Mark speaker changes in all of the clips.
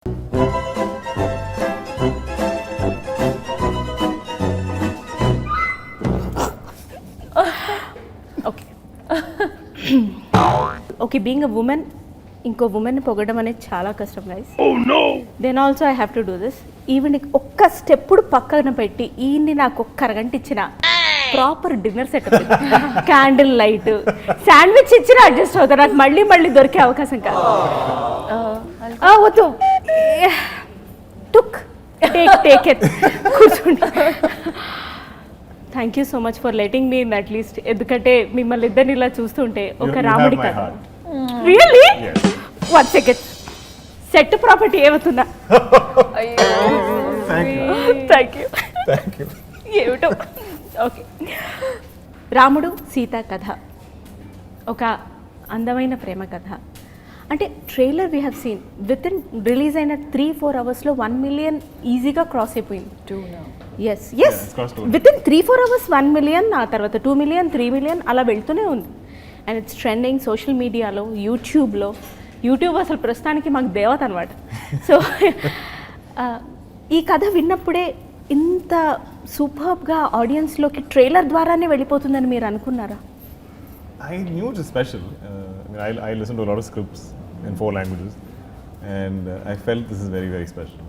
Speaker 1: Okay, being a woman, ఇంకో ఉమెన్ని పొగడం అనేది చాలా కష్టం guys. Then also I have to do this. Even ఒక్క స్టెప్పుడు పక్కన పెట్టి ఈయన్ని నాకు ఒక్క అరగంట ఇచ్చిన proper dinner setup, candle light, sandwich ఇచ్చిన అడ్జస్ట్ అవుతారు. నాకు మళ్ళీ మళ్ళీ దొరికే అవకాశం కాదు. వద్దు, టుక్ టేక్ ఇట్, కూర్చోండి. Thank you so much for letting me in at least. ఎందుకంటే మిమ్మల్ని ఇద్దరిని ఇలా చూస్తుంటే ఒక రాముడి కథ. Really? One second, set property ఏమవుతుందా? Thank you. ఏమిటో. ఓకే, రాముడు సీత కథ ఒక అందమైన ప్రేమ కథ. అంటే trailer we have seen within release అయిన 3-4 అవర్స్లో 1 million ఈజీగా క్రాస్ అయిపోయింది. Yes within 3-4 hours 1 million, ఆ తర్వాత 2 million, 3 million అలా వెళ్తూనే ఉంది. అండ్ ఇట్స్ ట్రెండింగ్ సోషల్ మీడియాలో, యూట్యూబ్ అసలు ప్రస్తుతానికి మాకు దేవత అనమాట. సో ఈ కథ విన్నప్పుడే ఇంత సూపర్బ్గా ఆడియన్స్లోకి ట్రైలర్ ద్వారానే వెళ్ళిపోతుందని మీరు అనుకున్నారా?
Speaker 2: I knew it was special. I listened to a lot of scripts in 4 languages, and I felt this is very, very special.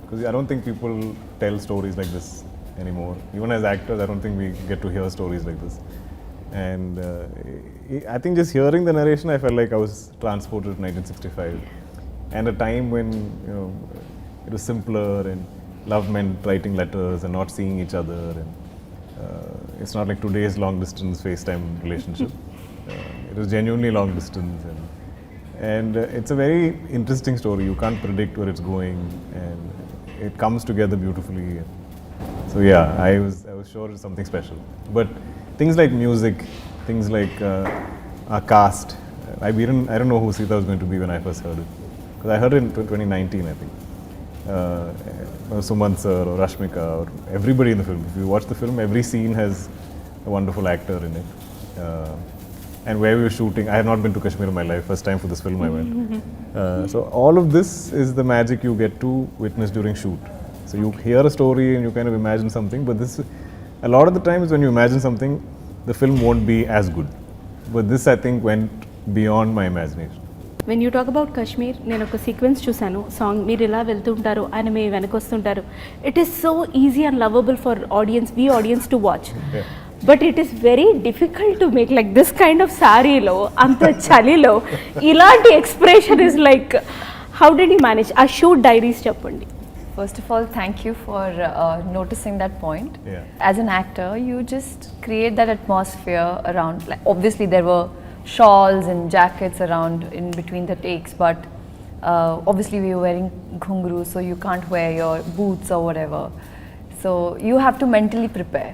Speaker 2: Because I don't think people tell stories like this anymore. Even as actors, I don't think we get to hear stories like this. And I think just hearing the narration, I felt like I was transported to 1965, and a time when it was simpler and love meant writing letters and not seeing each other, and it's not like today's long distance FaceTime relationship. It was genuinely long distance, and it's a very interesting story. You can't predict where it's going, and it comes together beautifully. So yeah, I was sure it's something special. But things like music, things like our cast, I don't know who Sita was going to be when I first heard it, because I heard it in 2019, I think. Sumant sir or Rashmika or everybody in the film. If you watch the film, every scene has a wonderful actor in it. And where we were shooting, I have not been to Kashmir in my life. First time for this film I went. So all of this is the magic you get to witness during shoot. So you hear a story and you kind of imagine something, but a lot of the times when you imagine something, the film won't be as good. But this, I think, went beyond my imagination.
Speaker 1: When you talk about Kashmir, నేను ఒక sequence చూశాను. Song మీరు ఇలా వెళ్తుంటారు, ఆయన మీ వెనకొస్తుంటారు. It is so easy and lovable for audience to watch. But it is very difficult to make like this kind of సారీలో, అంత చలిలో ఇలాంటి expression is like, how did you manage? ఆ షూట్ డైరీస్ చెప్పండి.
Speaker 3: First of all, thank you for noticing that point.
Speaker 2: Yeah.
Speaker 3: As an actor, you just create that atmosphere around. Like, obviously, there were shawls and jackets around in between the takes, but obviously we were wearing ghungroo, so you can't wear your boots or whatever. So you have to mentally prepare.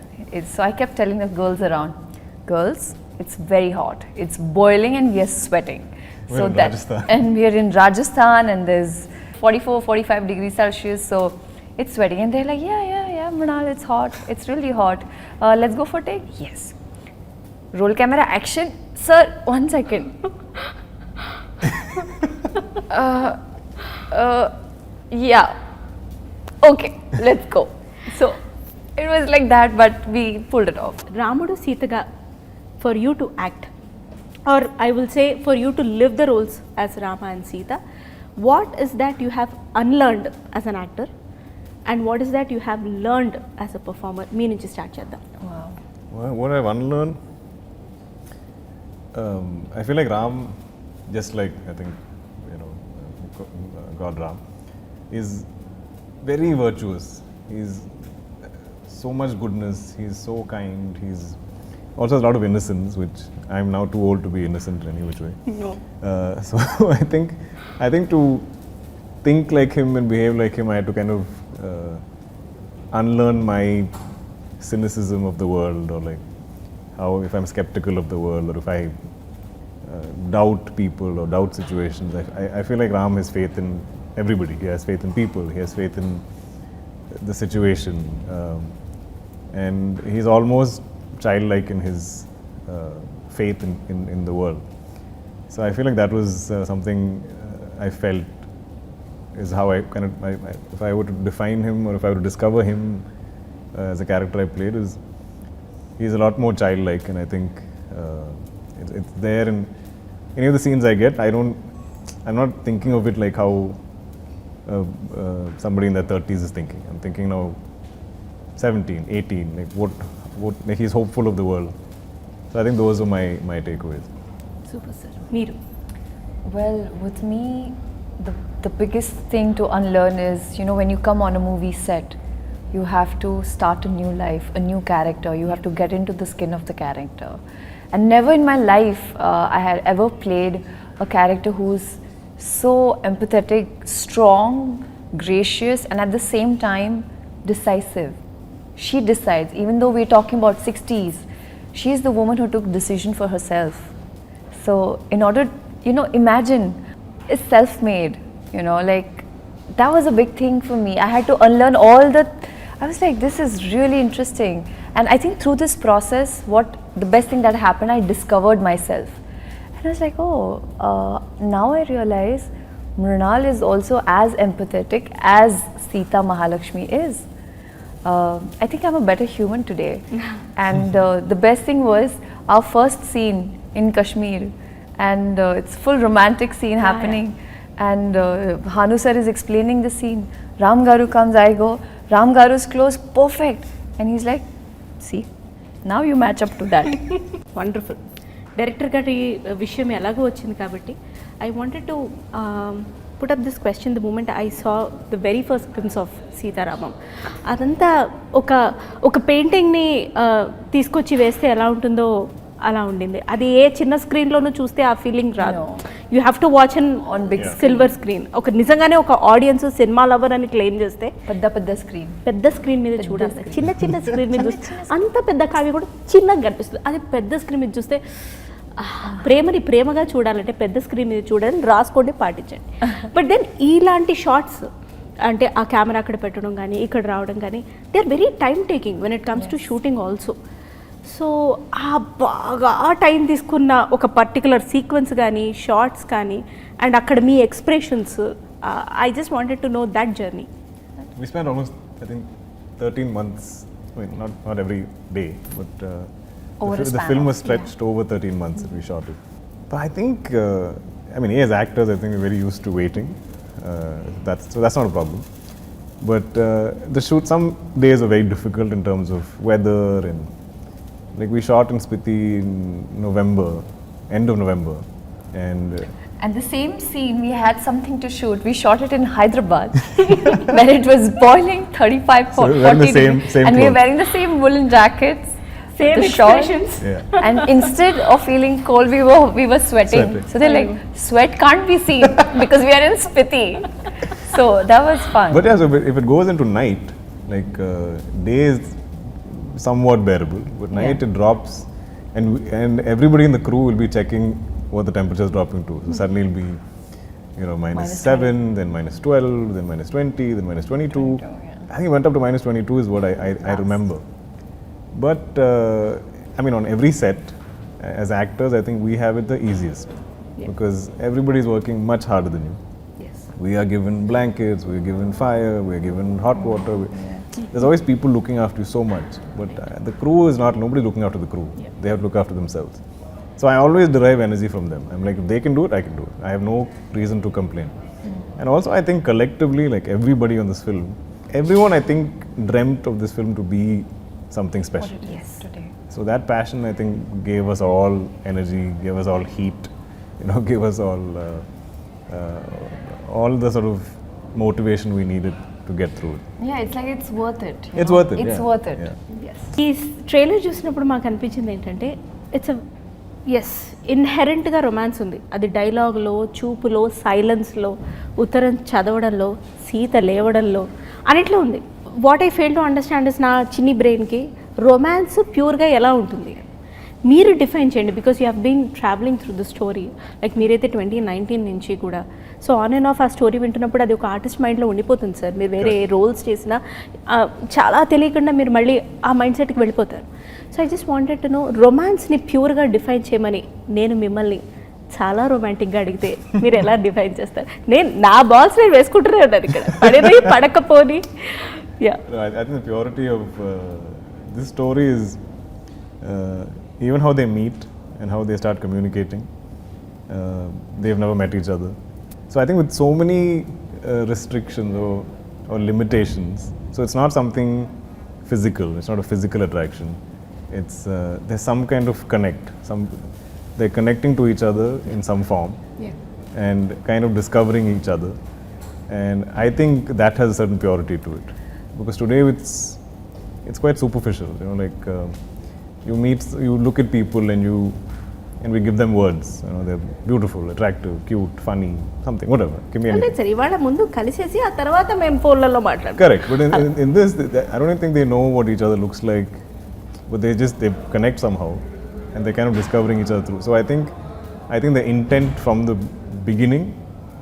Speaker 3: So I kept telling the girls around, girls, it's very hot. It's boiling and we are sweating.
Speaker 2: We're in Rajasthan.
Speaker 3: And we are in Rajasthan and there's 44-45 degrees Celsius, so it's sweating. And they're like, yeah, Mrunal, it's hot. It's really hot. Let's go for take? Yes. Roll camera, action. Sir, 1 second. Yeah. Okay, let's go. So it was like that, but we pulled it off.
Speaker 1: రాముడు సీతగా, for you to act, or I will say for you to live the roles as Rama and Sita, what is that you have unlearned as an actor, and what is that you have learned as a performer? మీ నుంచి start చేద్దాం.
Speaker 2: What I've unlearned, I feel like Ram, just like I think God Ram, is very virtuous. He's so much goodness. He's so kind. He's also has a lot of innocence, which I'm now too old to be innocent in any which way.
Speaker 1: No.
Speaker 2: So I think to think like him and behave like him, I had to kind of unlearn my cynicism of the world, or like how if I'm skeptical of the world, or if I doubt people or doubt situations. I feel like Ram has faith in everybody. He has faith in people. He has faith in the situation, and he's almost childlike in his faith in the world. So I feel like that was something I felt is how I kind of, if I were to define him or if I were to discover him as a character I played, is he's a lot more childlike, and I think it's there in any of the scenes I get. I'm not thinking of it like how somebody in their 30s is thinking. I'm thinking now 17, 18, like what like he's hopeful of the world. So I think those are my takeaways.
Speaker 1: Super sir. Meeru.
Speaker 3: Well, with me, the biggest thing to unlearn is, you know, when you come on a movie set, you have to start a new life, a new character. You have to get into the skin of the character. And never in my life I had ever played a character who's so empathetic, strong, gracious, and at the same time decisive. She decides, even though we're talking about 60s, she's the woman who took decision for herself. So in order, you know, imagine, it's self-made, you know, like that was a big thing for me. I had to unlearn all the, I was like, this is really interesting. And I think through this process, the best thing that happened, I discovered myself. And I was like, now I realize Mrunal is also as empathetic as Sita Mahalakshmi is. I think I'm a better human today. And the best thing was our first scene in Kashmir, and it's full romantic scene happening. And Hanu sir is explaining the scene. Ram Garu comes, I go, Ram Garu's close, perfect. And he's like, see, now you match up to that.
Speaker 1: Wonderful. Director గారి విషయం ఎలాగో వచ్చింది కాబట్టి I wanted to put up this question the moment I saw the very first glimpse of Sita Ramam. అదంతా ఒక పెయింటింగ్ని తీసుకొచ్చి వేస్తే ఎలా ఉంటుందో అలా ఉండింది. అది ఏ చిన్న స్క్రీన్లోనూ చూస్తే ఆ ఫీలింగ్ రాదు. You have to watch on big silver screen. నిజంగానే ఒక ఆడియన్స్ సినిమా లవర్ అని క్లెయిమ్ చేస్తే పెద్ద స్క్రీన్ మీద చూడాలి. చిన్న స్క్రీన్ మీద చూస్తే అంత పెద్ద కావ్య కూడా చిన్నగా కనిపిస్తుంది. అది పెద్ద స్క్రీన్ మీద చూస్తే ప్రేమని ప్రేమగా చూడాలంటే పెద్ద స్క్రీన్ మీద చూడాలని రాసుకోండి, పాటించండి. బట్ దెన్ ఇలాంటి షార్ట్స్ అంటే ఆ కెమెరా అక్కడ పెట్టడం కానీ ఇక్కడ రావడం కానీ they are very time taking when it comes to shooting also. So ఆ బాగా టైం తీసుకున్న ఒక పర్టికులర్ సీక్వెన్స్ కానీ షార్ట్స్ కానీ అండ్ అక్కడ మీ expressions, I just wanted to know that journey.
Speaker 2: We spent almost, I think, 13 months, I mean, not every day, but the film was stretched over 13 months that we shot it. But I think, I mean, as actors, I think we're very used to waiting. So that's not a problem. But the shoot, some days were very difficult in terms of weather, and like we shot in Spiti in November, end of November,
Speaker 3: and the same scene we had something to shoot. We shot it in Hyderabad, where it was boiling 35, 40 degrees, and we were wearing the same woolen jackets,
Speaker 1: same expressions.
Speaker 2: Yeah.
Speaker 3: And instead of feeling cold, we were sweating. So they're like, sweat can't be seen because we are in Spiti. So that was fun.
Speaker 2: But yeah, so if it goes into night, like day is somewhat bearable, but night it drops, and everybody in the crew will be checking what the temperature is dropping to. So suddenly it'll be, you know, -7, then -12, then -20, then -22. I think it went up to -22 is what I remember. But I mean, on every set, as actors, I think we have it the easiest because everybody is working much harder than you.
Speaker 1: Yes.
Speaker 2: We are given blankets, we are given fire, we are given hot water. There's always people looking after you so much, but the crew is not, nobody looking after the crew. They have to look after themselves. So I always derive energy from them. I'm like, if they can do it, I can do it. I have no reason to complain. And also I think collectively, like everybody on this film, everyone I think dreamt of this film to be something special.
Speaker 3: Today.
Speaker 2: So that passion I think gave us all energy, gave us all heat, you know, gave us all the sort of motivation we needed to get through it.
Speaker 3: Yeah, it's like it's worth it.
Speaker 2: It's worth it.
Speaker 3: It's worth it.
Speaker 2: Yeah.
Speaker 3: Yes.
Speaker 1: ఈ trailer చూసినప్పుడు మాకు అనిపించింది ఏంటంటే it's ఇన్హెరెంట్గా romance ఉంది. అది డైలాగ్లో, చూపులో, సైలెన్స్లో, ఉత్తరం చదవడంలో, సీత లేవడంలో అన్నిట్లో ఉంది. What I fail to understand is నా చిన్ని బ్రెయిన్కి రొమాన్స్ ప్యూర్గా ఎలా ఉంటుంది మీరు డిఫైన్ చేయండి. Because you have been travelling through the story. Like మీరైతే 2019 నుంచి కూడా సో ఆన్ అండ్ ఆఫ్ ఆ స్టోరీ వింటున్నప్పుడు అది ఒక ఆర్టిస్ట్ మైండ్లో ఉండిపోతుంది సార్. మీరు వేరే రోల్స్ చేసినా చాలా తెలియకుండా మీరు మళ్ళీ ఆ మైండ్ సెట్కి వెళ్ళిపోతారు. So I just wanted to know రొమాన్స్ని ప్యూర్గా డిఫైన్ చేయమని నేను మిమ్మల్ని చాలా రొమాంటిక్గా అడిగితే మీరు ఎలా డిఫైన్ చేస్తారు? నా బాల్స్ నేను వేసుకుంటూనే ఉన్నాను ఇక్కడ, పడేది పడకపోని. Yeah,
Speaker 2: I think the purity of this story is even how they meet and how they start communicating. They've never met each other. So I think with so many restrictions or limitations, so it's not something physical, it's not a physical attraction. It's there's some kind of connect, they're connecting to each other in some form.
Speaker 1: yeah.
Speaker 2: And kind of discovering each other, and I think that has a certain purity to it, because today it's quite superficial, you know, like you look at people and we give them words, you know, they're beautiful, attractive, cute, funny, something, whatever, give me
Speaker 1: అంటే
Speaker 2: anything.
Speaker 1: సరే, ఇవాళ ముందు కలిసేసి ఆ తర్వాత మేము ఫోన్లలో మాట్లాడతాం.
Speaker 2: Correct, but in this I don't think they know what each other looks like, but they connect somehow, and they're kind of discovering each other through. So I think the intent from the beginning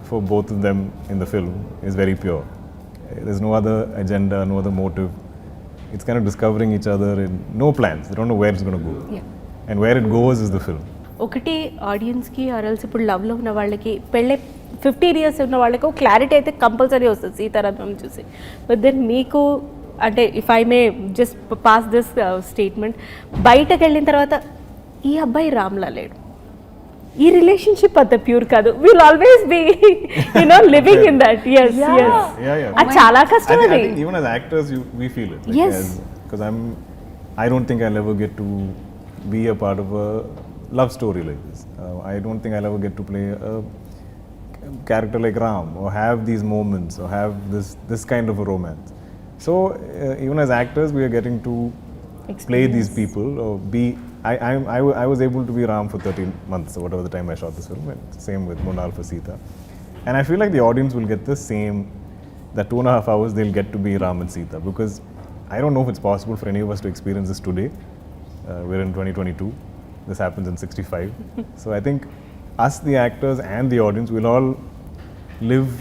Speaker 2: for both of them in the film is very pure. There's no other agenda, no other motive. It's kind of discovering each other and no plans. They don't know where it's going to go.
Speaker 1: Yeah.
Speaker 2: And where it goes is the film.
Speaker 1: ఒకటి ఆడియన్స్కి ఆర్ఎల్స్ ఇప్పుడు లవ్లో ఉన్న వాళ్ళకి, పెళ్ళే 15 years ఉన్న వాళ్ళకి ఒక క్లారిటీ అయితే కంపల్సరీ వస్తుంది సీతారామం చూసి. బట్ దెన్ మీకు అంటే if I may just pass this statement, బయటకు వెళ్ళిన తర్వాత ఈ అబ్బాయి రామ్లా లేడు, ఈ రిలేషన్షిప్ అంత ప్యూర్ కాదు, will always be living in that. yes yes
Speaker 2: Yeah.
Speaker 1: అది చాలా కష్టం.
Speaker 2: I
Speaker 1: అది
Speaker 2: think even as actors we feel it.
Speaker 1: Yes.
Speaker 2: Because I don't think I'll ever get to be a part of a love story like this. I don't think I'll ever get to play a character like Ram or have these moments or have this kind of a romance. So even as actors we are getting to play these people or be. I was able to be Ram for 13 months or whatever the time I shot this film, and same with Mrunal for Sita. And I feel like the audience will get the same, that 2.5 hours they'll get to be Ram and Sita, because I don't know if it's possible for any of us to experience this today. We're in 2022, this happens in 65. So I think us, the actors and the audience, will all live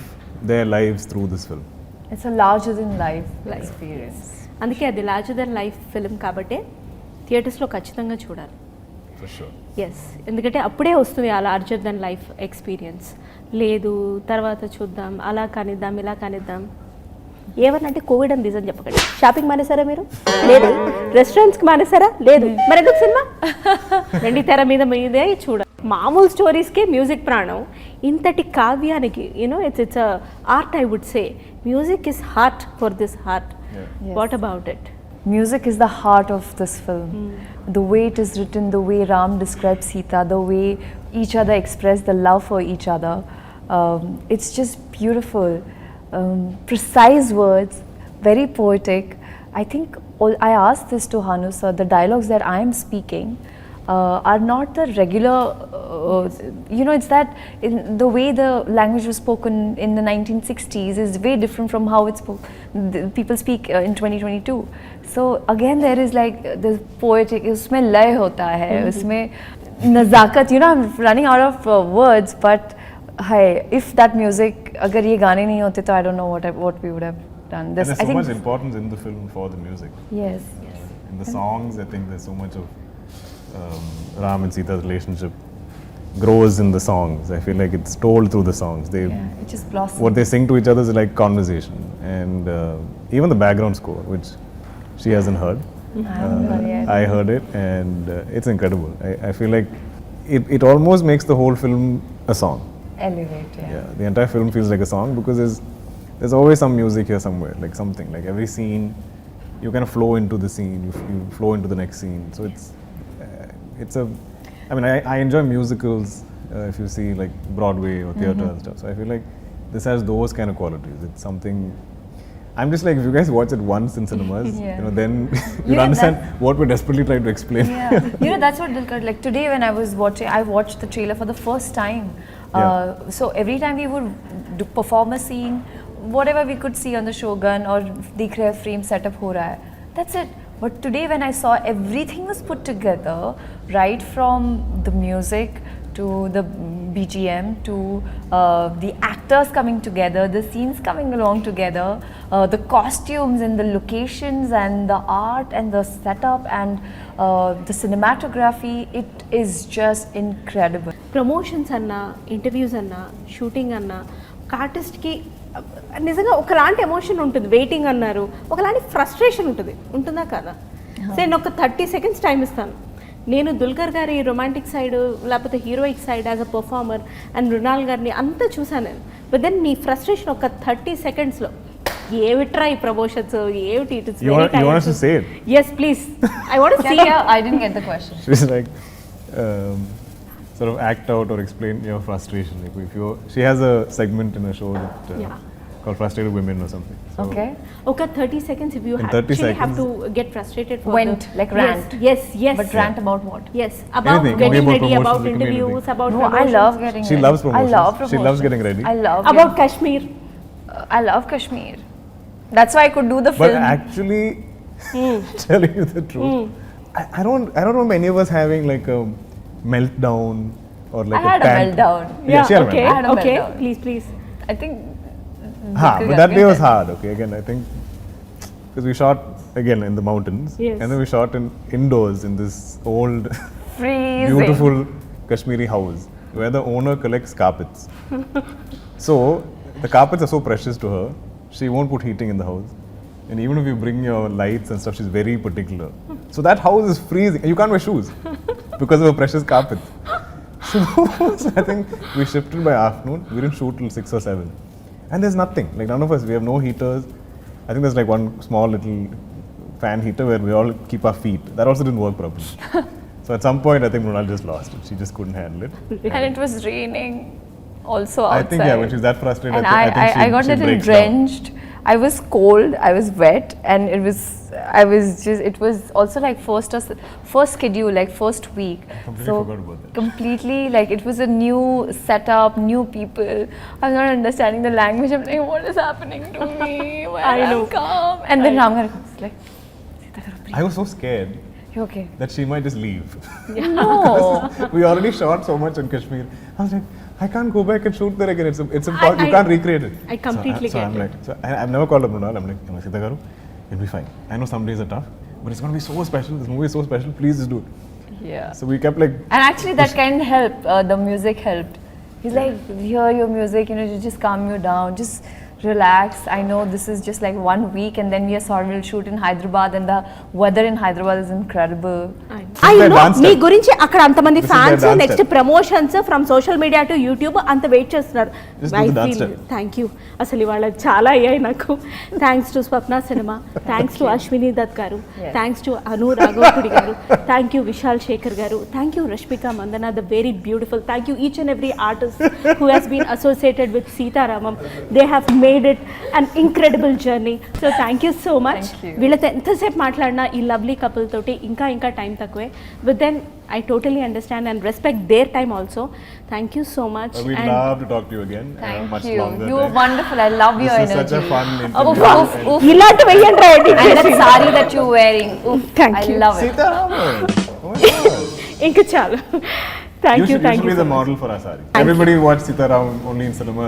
Speaker 2: their lives through this film.
Speaker 3: It's a larger than life experience.
Speaker 1: అందుకే అది larger than life film కాబట్టి థియేటర్స్లో ఖచ్చితంగా చూడాలి.
Speaker 2: For sure.
Speaker 1: Yes, ఎందుకంటే అప్పుడే వస్తుంది ఆ లార్జర్ దెన్ లైఫ్ ఎక్స్పీరియన్స్. లేదు తర్వాత చూద్దాం, అలా కానిద్దాం, ఇలా కానిద్దాం, ఏమనంటే కోవిడ్ అని రీజన్ చెప్పకండి. షాపింగ్ మానేసారా మీరు? లేదు. రెస్టారెంట్స్కి మానేసారా? లేదు. మరి ఎందుకు సినిమా? వెండి తెర మీదే చూడాలి. మామూలు స్టోరీస్కే మ్యూజిక్ ప్రాణం. ఇంతటి కావ్యానికి it's art, I would say music is heart for this heart. What about it?
Speaker 3: Music is the heart of this film. The way it is written, the way Ram describes Sita, the way each other express the love for each other. It's just beautiful. Precise words, very poetic. I think I asked this to Hanu sir, the dialogues that I am speaking are not the regular, it's that the way the language was spoken in the 1960s is way different from how it's people speak in 2022. So again there is like this poetic, usme lay hota hai, usme nazakat, I'm running out of words, but hi, if that music, agar ye gaane nahi hote to I don't know what we would have done.
Speaker 2: And there's so much importance in the film for the music.
Speaker 3: Yes.
Speaker 2: In the songs, I think there's so much of Ram and Sita's relationship grows in the songs. I feel like it's told through the songs.
Speaker 3: It just blossoms.
Speaker 2: What they sing to each other is like conversation, and even the background score, which she hasn't heard. I heard it, and it's incredible. I feel like it almost makes the whole film a song.
Speaker 3: Elevate.
Speaker 2: Yeah, the entire film feels like a song because there's always some music here somewhere, like something. Like every scene, you kind of flow into the scene, you flow into the next scene. So I enjoy musicals if you see like Broadway or theatre and stuff. So I feel like this has those kind of qualities. It's something. I'm just like, if you guys watch it once in cinemas, then you'll understand what we're desperately trying to explain.
Speaker 3: Yeah, that's what Dulquer, like today when I was watching, I watched the trailer for the first time. So every time we would perform a scene, whatever we could see on the Shogun or Dikh Rahe frame setup ho raha hai, that's it. But today when I saw everything was put together, right from the music to the BGM to the actors coming together, the scenes coming along together, the costumes and the locations and the art and the setup and the cinematography, it is just incredible.
Speaker 1: Promotions అన్నా, interviews అన్నా, shooting అన్నా, ఒక ఆర్టిస్ట్కి నిజంగా ఒకలాంటి emotion ఉంటుంది. Waiting అన్నారు, ఒకలాంటి ఫ్రస్ట్రేషన్ ఉంటుంది, ఉంటుందా కదా? సో నేను ఒక 30 seconds టైం ఇస్తాను. నేను దుల్కర్ గారి రొమాంటిక్ సైడ్ లేకపోతే heroic side as a performer and Mrunal గారిని అంతా చూసాను నేను. బట్ దెన్ నీ ఫ్రస్ట్రేషన్ ఒక 30 secondsలో ఏమిట్రా ఈ ప్రమోషన్స్ ఏమిటి? It is very
Speaker 2: you want us to say it?
Speaker 1: Yes, please. I want to see it.
Speaker 3: I didn't get the question.
Speaker 2: She's like, sort of act out or explain your frustration. Like if you, she has a segment in a show that
Speaker 1: Yeah.
Speaker 2: called Frustrated Women or something. So
Speaker 3: Okay.
Speaker 1: Okay, 30 seconds if you
Speaker 2: In 30
Speaker 1: actually have
Speaker 2: seconds.
Speaker 1: to get frustrated for
Speaker 3: Went, like rant.
Speaker 1: Yes, yes.
Speaker 3: But rant about what?
Speaker 1: Yes, about
Speaker 2: Anything. It can be
Speaker 1: getting
Speaker 2: about
Speaker 1: ready,
Speaker 2: promotions,
Speaker 1: about
Speaker 2: it can be
Speaker 1: interviews,
Speaker 2: anything.
Speaker 1: about
Speaker 3: No, I
Speaker 1: promotions.
Speaker 3: love getting
Speaker 2: She
Speaker 3: ready.
Speaker 2: loves promotions.
Speaker 3: I love
Speaker 2: She
Speaker 3: promotions.
Speaker 2: loves getting ready.
Speaker 3: I love
Speaker 1: About Kashmir.
Speaker 3: I love Kashmir. That's why I could do the
Speaker 2: But
Speaker 3: film.
Speaker 2: actually, telling you the truth, I don't remember any of us having like a meltdown or like
Speaker 3: I had a
Speaker 2: pant.
Speaker 3: meltdown.
Speaker 2: Yeah, she had a
Speaker 1: okay,
Speaker 3: I had a
Speaker 1: okay.
Speaker 3: meltdown.
Speaker 1: Please, please.
Speaker 3: I think.
Speaker 2: But that day was hard. Okay, again I think because we shot again in the mountains,
Speaker 1: Yes.
Speaker 2: and then we shot indoors in this old,
Speaker 3: Freezing.
Speaker 2: beautiful Kashmiri house where the owner collects carpets. So the carpets are so precious to her, she won't put heating in the house. And even if you bring your lights and stuff, she's very particular. So that house is freezing. You can't wear shoes because of her precious carpets. So I think we shifted by afternoon. We didn't shoot till 6 or 7. And there's nothing. Like none of us, we have no heaters. I think there's like one small little fan heater where we all keep our feet. That also didn't work properly. So at some point, I think Mrunal just lost it. She just couldn't handle it.
Speaker 3: And it was raining also outside.
Speaker 2: I think, yeah, when she's that frustrated,
Speaker 3: And
Speaker 2: I think
Speaker 3: I got
Speaker 2: she
Speaker 3: little
Speaker 2: breaks
Speaker 3: drenched. I was cold, I was wet, and it was also like first schedule, like first week.
Speaker 2: completely forgot about that.
Speaker 3: Completely, like it was a new setup, new people. I'm not understanding the language. I'm like, what is happening to me? Why
Speaker 1: I know.
Speaker 3: I'm calm? And then Ramgar comes like, Sita Ramam, breathe.
Speaker 2: I was so scared
Speaker 3: You okay?
Speaker 2: that she might just leave.
Speaker 3: No.
Speaker 2: We already shot so much in Kashmir. I was like, I can't go back and shoot there again. It's impossible. You can't recreate it.
Speaker 1: I completely
Speaker 2: so
Speaker 1: get
Speaker 2: I'm
Speaker 1: it.
Speaker 2: like, I've never called up Mrunal. I'm like, Sita Garu, it'll be fine. I know some days are tough, but it's going to be so special. This movie is so special. Please just do it.
Speaker 3: Yeah.
Speaker 2: So we kept like,
Speaker 3: And actually that kind of helped, the music helped. He's like, hear your music, to just calm you down, just relax. I know this is just like 1 week and then we'll shoot in Hyderabad and the weather in Hyderabad is incredible.
Speaker 1: I
Speaker 2: their
Speaker 1: know
Speaker 2: dance
Speaker 1: me
Speaker 2: step.
Speaker 1: గురించి అక్కడ అంతమంది
Speaker 2: This is their
Speaker 1: fans
Speaker 2: dance
Speaker 1: next
Speaker 2: step.
Speaker 1: Promotions from social media to YouTube అంత wait చేస్తున్నారు.
Speaker 2: Just do the dance step.
Speaker 1: Thank you. అసలు ఇవాళ చాలా అయ్యాయి నాకు. Thanks to Swapna cinema, thanks to Ashwini Dutt గారు, థ్యాంక్స్ టు అను రాఘవపుడి గారు, థ్యాంక్ యూ విశాల్ శేఖర్ గారు, thank you Rashmika Mandanna, the very beautiful. Thank you each and every artist who has been associated with Sita Ramam. They have made it an incredible journey. So thank you so much.
Speaker 3: Thank you.
Speaker 1: వీళ్ళతో ఎంతసేపు మాట్లాడినా ఈ lovely couple తోటి ఇంకా time తక్కువే. But then I totally understand and respect their time also. Thank you so much.
Speaker 2: we'd
Speaker 1: And
Speaker 2: love to talk to you again.
Speaker 3: Thank
Speaker 2: much
Speaker 3: you.
Speaker 2: longer.
Speaker 3: You were
Speaker 2: than-
Speaker 3: wonderful. I love your
Speaker 2: This is
Speaker 3: energy.
Speaker 2: such a fun
Speaker 3: Oof,
Speaker 2: interview.
Speaker 3: oof, oof.
Speaker 1: ఇలాంటి వెయ్యండి
Speaker 3: And that sari that you're wearing. Oof,
Speaker 1: Thank
Speaker 3: I
Speaker 1: you.
Speaker 3: love it.
Speaker 2: Sita Ramam. Oh my God.
Speaker 1: ఇంకా చాలు. Thank you,
Speaker 2: You
Speaker 1: thank
Speaker 2: should
Speaker 1: you
Speaker 2: be
Speaker 1: so
Speaker 2: the
Speaker 1: much.
Speaker 2: model for our sari. Everybody watch Sita Ramam only in cinemas.